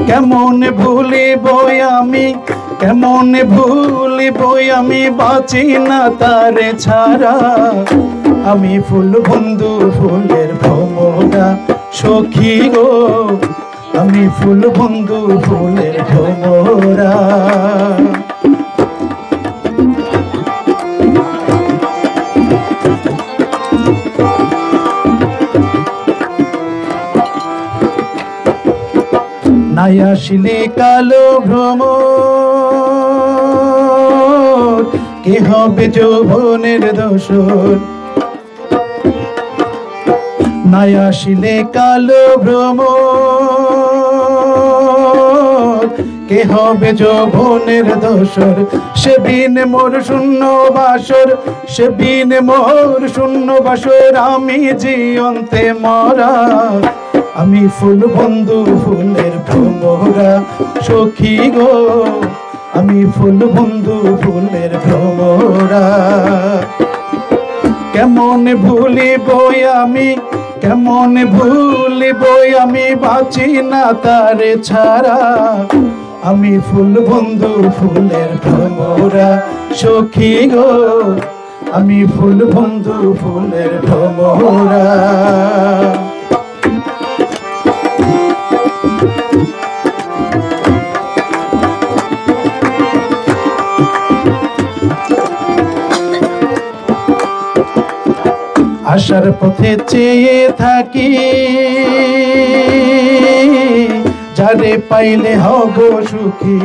কেমন ভুলিব আমি, কেমন ভুলিব আমি, বাঁচি না তারে ছাড়া। আমি ফুল বন্ধু ফুলের ভ্রমরা সখী গো, আমি ফুল বন্ধু ফুলের ভ্রমরা। নাই আসিলে কালো ভ্রমর, কে হবে যৌবনের দোসর। নাই আসিলে কালো ভ্রমর, কে হবে যৌবনের দোসর। সে বিন মোর শূন্য বাসর, সে বিন মোর শূন্য বাসর, আমি জীবন্তে মরা। আমি ফুল বন্ধু ফুলের ভ্রমরা সখী গো, আমি ফুল বন্ধু ফুলের ভ্রমরা। কেমন ভুলিব আমি, কেমন ভুলিব আমি, বাঁচি না তারে ছাড়া। আমি ফুল বন্ধু ফুলের ভ্রমরা সখী গো, আমি ফুল বন্ধু ফুলের ভ্রমরা। আসার পথে চেয়ে থাকি, যারে পাইলে হব সুখী।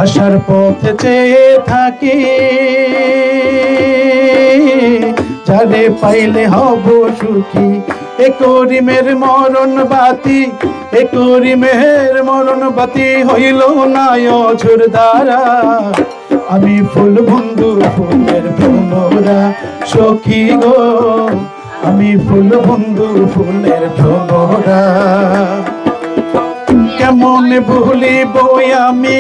আসার পথে চেয়ে থাকি, যারে পাইলে হব সুখী। এ করিমের মরণ বাতি, এ করিমের মরণ বাতি, হইল না অঝোর দ্বারা। আমি ফুল বন্ধু ফুলের ভ্রমরা সখী গো, আমি ফুল বন্ধু ফুলের ভ্রমরা। কেমন ভুলিব আমি,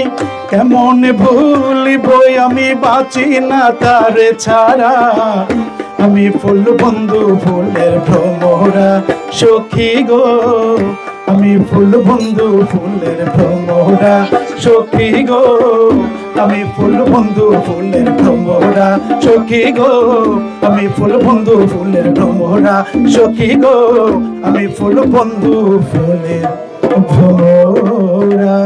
কেমন ভুলিব আমি, বাঁচি না তারে ছাড়া। আমি ফুল বন্ধু ফুলের ভ্রমরা সখী গো, আমি ফুল বন্ধু ফুলের ভ্রমরা সখী গো, আমি ফুল বন্ধু ফুলের ভ্রমরা সখী গো, আমি ফুল বন্ধু ফুলের ভ্রমরা সখী গো, আমি ফুল বন্ধু ফুলের ভ্রমরা।